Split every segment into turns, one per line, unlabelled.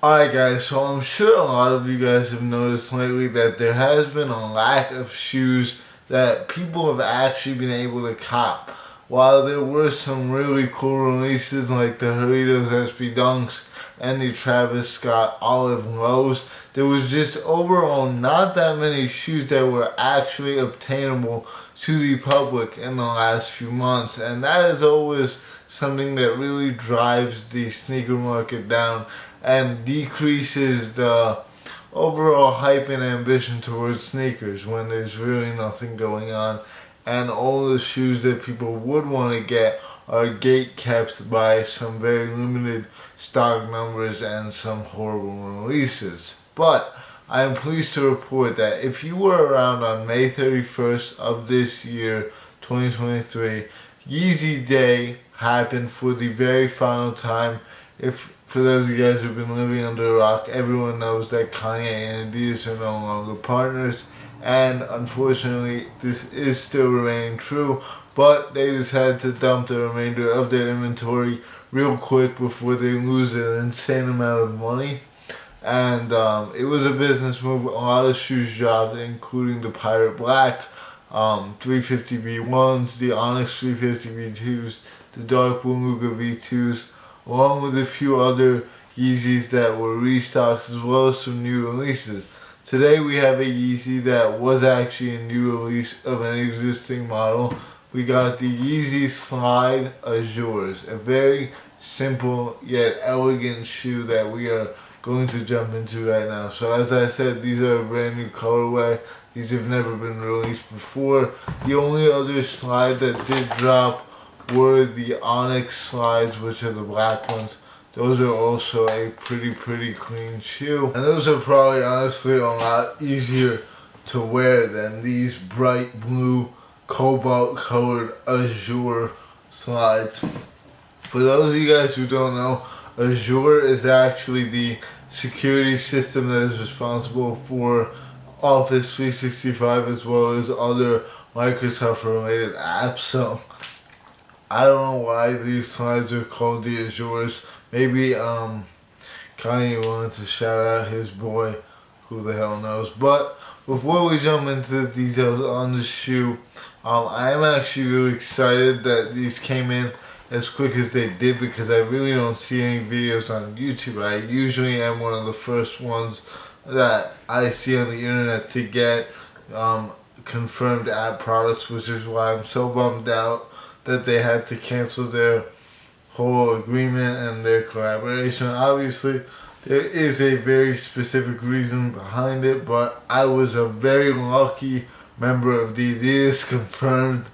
Alright guys, so I'm sure a lot of you guys have noticed lately that there has been a lack of shoes that people have actually been able to cop. While there were some really cool releases like the Doritos SB Dunks and the Travis Scott Olive Lows, there was just overall not that many shoes that were actually obtainable to the public in the last few months, and that is always something that really drives the sneaker market down and decreases the overall hype and ambition towards sneakers when there's really nothing going on, and all the shoes that people would want to get are gate kept by some very limited stock numbers and some horrible releases. But I am pleased to report that if you were around on May 31st of this year, 2023, Yeezy Day happened for the very final time. If for those of you guys who've been living under a rock, everyone knows that Kanye and Adidas are no longer partners, and unfortunately this is still remaining true, but they decided to dump the remainder of their inventory real quick before they lose an insane amount of money. And it was a business move. A lot of shoes dropped, including the Pirate Black 350V1s, the Onyx 350V2s, the Dark Beluga V2s, along with a few other Yeezys that were restocks, as well as some new releases. Today we have a Yeezy that was actually a new release of an existing model. We got the Yeezy Slide Azures, a very simple yet elegant shoe that we are going to jump into right now. So as I said, these are a brand new colorway. These have never been released before. The only other slide that did drop were the Onyx slides, which are the black ones. Those are also a pretty clean shoe. And those are probably honestly a lot easier to wear than these bright blue cobalt colored azure slides. For those of you guys who don't know, Azure is actually the security system that is responsible for Office 365 as well as other Microsoft related apps. So I don't know why these slides are called the Azures. Maybe Kanye wanted to shout out his boy, who the hell knows. But before we jump into the details on the shoe, I am actually really excited that these came in as quick as they did, because I really don't see any videos on YouTube. I usually am one of the first ones that I see on the internet to get confirmed app products, which is why I'm so bummed out that they had to cancel their whole agreement and their collaboration. Obviously, there is a very specific reason behind it, but I was a very lucky member of the Adidas confirmed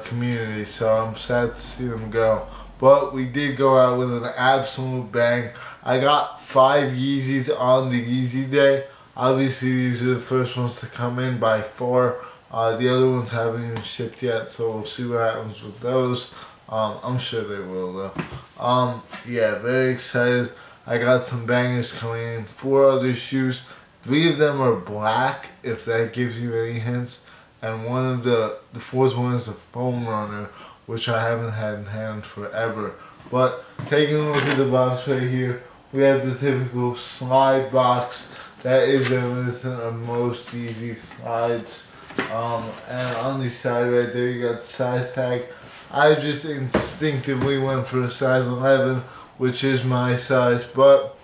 community, so I'm sad to see them go. But we did go out with an absolute bang. I got 5 Yeezys on the Yeezy Day. Obviously, these are the first ones to come in by far. The other ones haven't even shipped yet, so we'll see what happens with those. I'm sure they will though. Yeah, very excited. I got some bangers coming in. 4 other shoes. 3 of them are black, if that gives you any hints. And one of the 4th one is a foam runner, which I haven't had in hand forever. But taking a look at the box right here, we have the typical slide box that is reminiscent of most Yeezy slides. And on the side right there, you got the size tag. I just instinctively went for a size 11, which is my size, but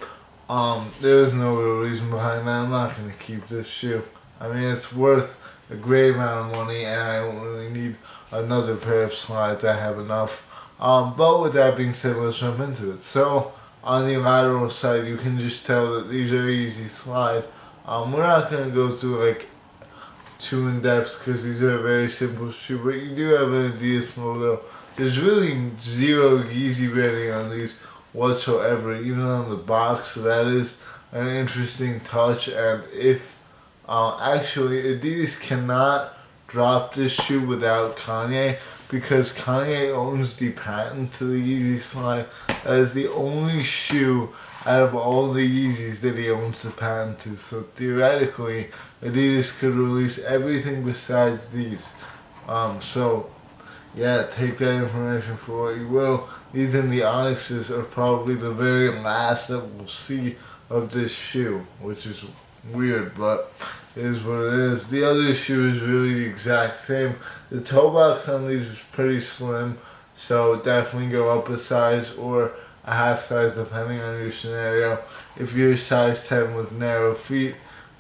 there is no real reason behind that. I'm not going to keep this shoe. I mean, it's worth a great amount of money, and I don't really need another pair of slides. I have enough. But with that being said, let's jump into it. So on the lateral side, you can just tell that these are Yeezy slide. We're not going to go through like too in depth because these are a very simple shoe, but you do have an Adidas logo. There's really zero Yeezy branding on these whatsoever, even on the box, so that is an interesting touch. And if actually Adidas cannot drop this shoe without Kanye, because Kanye owns the patent to the Yeezy slide. That is the only shoe out of all the Yeezys that he owns the patent to. So theoretically, Adidas could release everything besides these. So yeah, take that information for what you will. These and the Onyxes are probably the very last that we'll see of this shoe, which is weird, but it is what it is. The other shoe is really the exact same. The toe box on these is pretty slim, so definitely go up a size or a half size depending on your scenario. If you're a size 10 with narrow feet,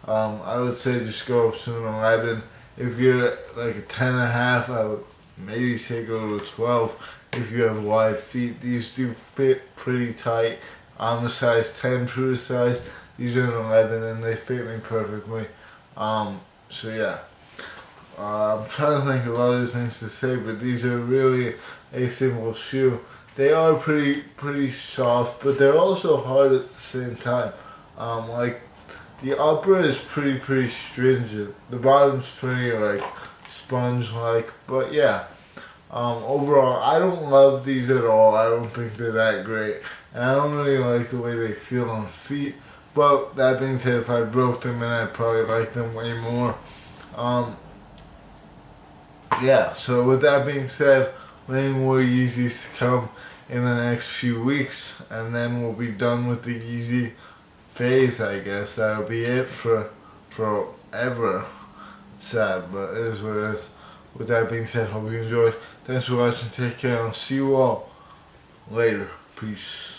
I would say just go up to an 11. If you're like a 10 and a half, I would maybe say go to a 12. If you have wide feet, these do fit pretty tight. I'm a size 10 true size. These are an 11 and they fit me perfectly. So yeah. I'm trying to think of other things to say, but these are really a simple shoe. They are pretty soft, but they're also hard at the same time. Like the upper is pretty stringent. The bottom's pretty like sponge-like, but yeah. Overall, I don't love these at all. I don't think they're that great, and I don't really like the way they feel on feet. But that being said, if I broke them, then I'd probably like them way more. Yeah. So with that being said, many more Yeezys to come in the next few weeks, and then we'll be done with the Yeezy phase. I guess that'll be it for forever. It's sad, but it is what it is. With that being said, hope you enjoyed. Thanks for watching. Take care. I'll see you all later. Peace.